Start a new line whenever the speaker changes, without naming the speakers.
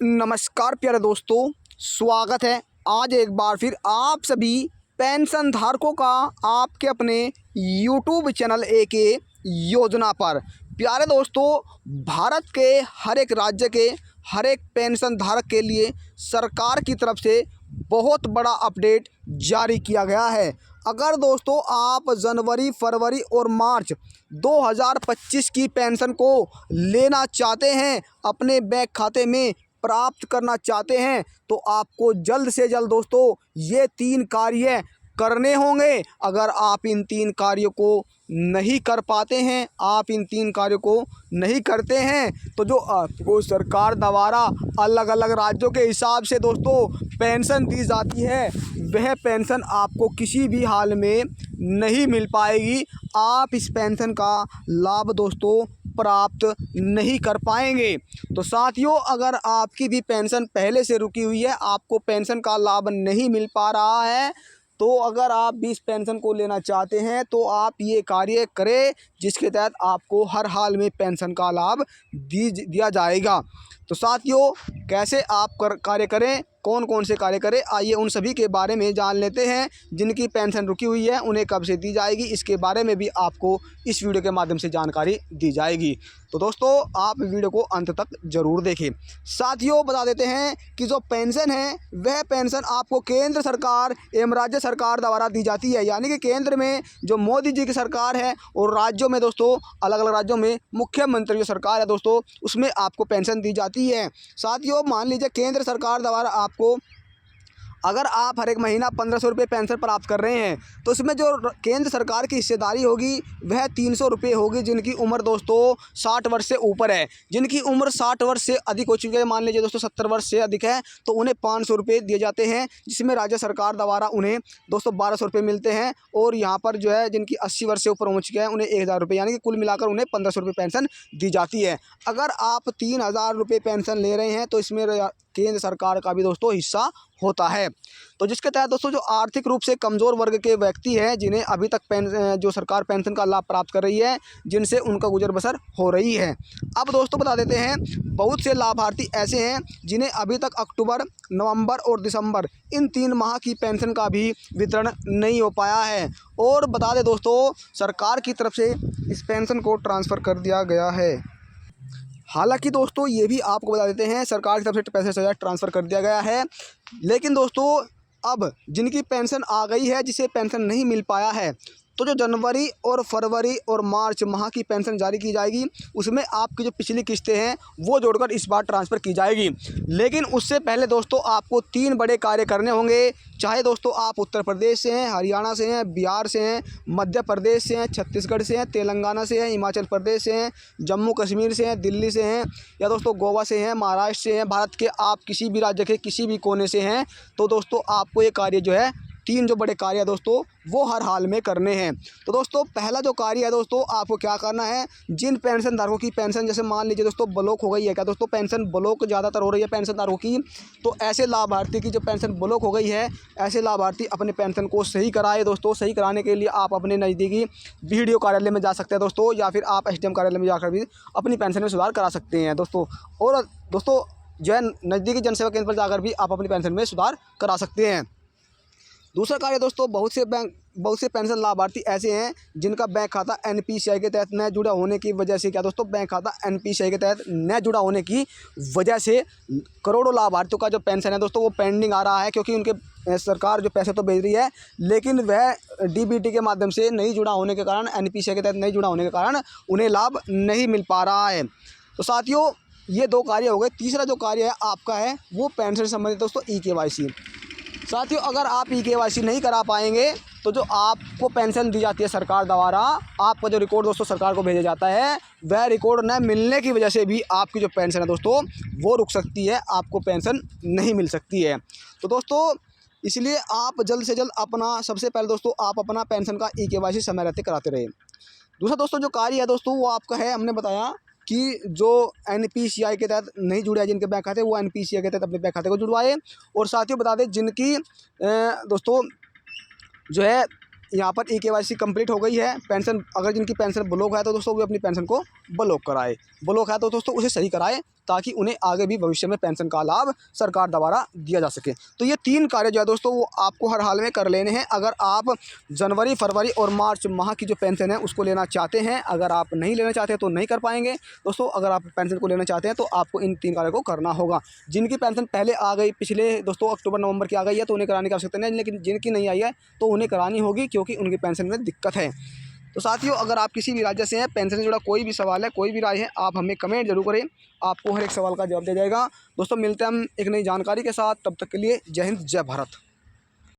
नमस्कार प्यारे दोस्तों, स्वागत है आज एक बार फिर आप सभी पेंशन धारकों का आपके अपने यूट्यूब चैनल एके योजना पर। प्यारे दोस्तों, भारत के हर एक राज्य के हर एक पेंशन धारक के लिए सरकार की तरफ से बहुत बड़ा अपडेट जारी किया गया है। अगर दोस्तों आप जनवरी, फरवरी और मार्च 2025 की पेंशन को लेना चाहते हैं, अपने बैंक खाते में प्राप्त करना चाहते हैं, तो आपको जल्द से जल्द दोस्तों ये 3 कार्य करने होंगे। अगर आप इन 3 कार्यों को नहीं कर पाते हैं, आप इन 3 कार्यों को नहीं करते हैं, तो जो आपको सरकार द्वारा अलग अलग राज्यों के हिसाब से दोस्तों पेंशन दी जाती है, वह पेंशन आपको किसी भी हाल में नहीं मिल पाएगी। आप इस पेंशन का लाभ दोस्तों प्राप्त नहीं कर पाएंगे। तो साथियों, अगर आपकी भी पेंशन पहले से रुकी हुई है, आपको पेंशन का लाभ नहीं मिल पा रहा है, तो अगर आप भी इस पेंशन को लेना चाहते हैं तो आप ये कार्य करें, जिसके तहत आपको हर हाल में पेंशन का लाभ दिया जाएगा। तो साथियों, कैसे आप कार्य करें, कौन कौन से कार्य करें, आइए उन सभी के बारे में जान लेते हैं। जिनकी पेंशन रुकी हुई है उन्हें कब से दी जाएगी, इसके बारे में भी आपको इस वीडियो के माध्यम से जानकारी दी जाएगी। तो दोस्तों, आप वीडियो को अंत तक जरूर देखें। साथियों, बता देते हैं कि जो पेंशन है वह पेंशन आपको केंद्र सरकार एवं राज्य सरकार द्वारा दी जाती है। यानी कि केंद्र में जो मोदी जी की सरकार है और राज्यों में दोस्तों अलग अलग राज्यों में मुख्यमंत्री जो सरकार है दोस्तों, उसमें आपको पेंशन दी जाती है। साथियों, मान लीजिए केंद्र सरकार द्वारा आपको, अगर आप हर एक महीना 1500 रुपये पेंशन प्राप्त कर रहे हैं, तो उसमें जो केंद्र सरकार की हिस्सेदारी होगी वह 300 रुपये होगी। जिनकी उम्र दोस्तों 60 वर्ष से ऊपर है, जिनकी उम्र 60 वर्ष से अधिक हो चुकी है, मान लीजिए दोस्तों 70 वर्ष से अधिक है, तो उन्हें 500 रुपये दिए जाते हैं, जिसमें राज्य सरकार द्वारा उन्हें दोस्तों 1200 रुपये मिलते हैं। और यहाँ पर जो है जिनकी 80 वर्ष से ऊपर हो चुके हैं उन्हें 1000 रुपये, यानी कि कुल मिलाकर उन्हें 1500 रुपये पेंशन दी जाती है। अगर आप 3000 रुपये पेंशन ले रहे हैं तो इसमें केंद्र सरकार का भी दोस्तों हिस्सा होता है। तो जिसके तहत दोस्तों जो आर्थिक रूप से कमज़ोर वर्ग के व्यक्ति हैं, जिन्हें अभी तक जो सरकार पेंशन का लाभ प्राप्त कर रही है, जिनसे उनका गुजर बसर हो रही है। अब दोस्तों बता देते हैं, बहुत से लाभार्थी ऐसे हैं जिन्हें अभी तक अक्टूबर, नवंबर और दिसंबर इन 3 माह की पेंशन का भी वितरण नहीं हो पाया है। और बता दें दोस्तों, सरकार की तरफ से इस पेंशन को ट्रांसफ़र कर दिया गया है। हालांकि दोस्तों ये भी आपको बता देते हैं, सरकार की तरफ से पैसे जो है ट्रांसफ़र कर दिया गया है, लेकिन दोस्तों अब जिनकी पेंशन आ गई है, जिसे पेंशन नहीं मिल पाया है, तो जो जनवरी और फरवरी और मार्च माह की पेंशन जारी की जाएगी, उसमें आपकी जो पिछली किस्तें हैं वो जोड़कर इस बार ट्रांसफ़र की जाएगी। लेकिन उससे पहले दोस्तों आपको 3 बड़े कार्य करने होंगे। चाहे दोस्तों आप उत्तर प्रदेश से हैं, हरियाणा से हैं, बिहार से हैं, मध्य प्रदेश से हैं, छत्तीसगढ़ से हैं, तेलंगाना से हैं, हिमाचल प्रदेश से हैं, जम्मू कश्मीर से हैं, दिल्ली से हैं, या दोस्तों गोवा से हैं, महाराष्ट्र से हैं, भारत के आप किसी भी राज्य के किसी भी कोने से हैं, तो दोस्तों आपको ये कार्य जो है 3 जो बड़े कार्य है दोस्तों वो हर हाल में करने हैं। तो दोस्तों पहला जो कार्य है दोस्तों, आपको क्या करना है, जिन पेंशन धारकों की पेंशन जैसे मान लीजिए दोस्तों ब्लॉक हो गई है, क्या दोस्तों पेंशन ब्लॉक ज़्यादातर हो रही है पेंशन धारकों की, तो ऐसे लाभार्थी की जो पेंशन ब्लॉक हो गई है, ऐसे लाभार्थी अपने पेंशन को सही कराए दोस्तों। सही कराने के लिए आप अपने नज़दीकी BDO कार्यालय में जा सकते हैं दोस्तों, या फिर आप SDM कार्यालय में जाकर भी अपनी पेंशन में सुधार करा सकते हैं दोस्तों। और दोस्तों जो है नज़दीकी जनसेवा केंद्र पर जाकर भी आप अपनी पेंशन में सुधार करा सकते हैं। दूसरा कार्य दोस्तों, बहुत से पेंशन लाभार्थी ऐसे हैं जिनका बैंक खाता NPCI के तहत न जुड़ा होने की वजह से, क्या दोस्तों बैंक खाता NPCI के तहत न जुड़ा होने की वजह से करोड़ों लाभार्थियों का जो पेंशन है दोस्तों वो पेंडिंग आ रहा है, क्योंकि उनके सरकार जो पैसे तो भेज रही है, लेकिन वह DBT के माध्यम से नहीं जुड़ा होने के कारण, NPCI के तहत नहीं जुड़ा होने के कारण उन्हें लाभ नहीं मिल पा रहा है। तो साथियों ये 2 कार्य हो गए। तीसरा जो कार्य है आपका है वो पेंशन से संबंधित दोस्तों EKYC। साथियों, अगर आप EKYC नहीं करा पाएंगे तो जो आपको पेंशन दी जाती है सरकार द्वारा, आपका जो रिकॉर्ड दोस्तों सरकार को भेजा जाता है, वह रिकॉर्ड न मिलने की वजह से भी आपकी जो पेंशन है दोस्तों वो रुक सकती है, आपको पेंशन नहीं मिल सकती है। तो दोस्तों इसलिए आप जल्द से जल्द अपना, सबसे पहले दोस्तों आप अपना पेंशन का EKYC समय रहते कराते रहे। दूसरा दोस्तों जो कार्य है दोस्तों वो आपका है, हमने बताया कि जो NPCI के तहत नहीं जुड़े हैं जिनके बैंक खाते, वो NPCI के तहत अपने बैंक खाते को जुड़वाए। और साथियों बता दें, जिनकी दोस्तों जो है यहाँ पर EKYC कंप्लीट हो गई है, पेंशन अगर जिनकी पेंशन ब्लॉक है तो दोस्तों वो अपनी पेंशन को ब्लॉक कराए, ब्लॉक है तो दोस्तों उसे सही कराए, ताकि उन्हें आगे भी भविष्य में पेंशन का लाभ सरकार द्वारा दिया जा सके। तो ये 3 कार्य जो है दोस्तों वो आपको हर हाल में कर लेने हैं। अगर आप जनवरी, फरवरी और मार्च माह की जो पेंशन है उसको लेना चाहते हैं, अगर आप नहीं लेना चाहते तो नहीं कर पाएंगे दोस्तों। अगर आप पेंशन को लेना चाहते हैं तो आपको इन 3 कार्यों को करना होगा। जिनकी पेंशन पहले आ गई, पिछले दोस्तों अक्टूबर नवंबर की आ गई है, तो उन्हें कराने की आवश्यकता नहीं है, लेकिन जिनकी नहीं आई है तो उन्हें करानी होगी, क्योंकि उनकी पेंशन में दिक्कत है। तो साथियों, अगर आप किसी भी राज्य से हैं, पेंशन से जुड़ा कोई भी सवाल है, कोई भी राय है, आप हमें कमेंट जरूर करें, आपको हर एक सवाल का जवाब दिया जाएगा। दोस्तों मिलते हैं हम एक नई जानकारी के साथ, तब तक के लिए जय हिंद, जय भारत।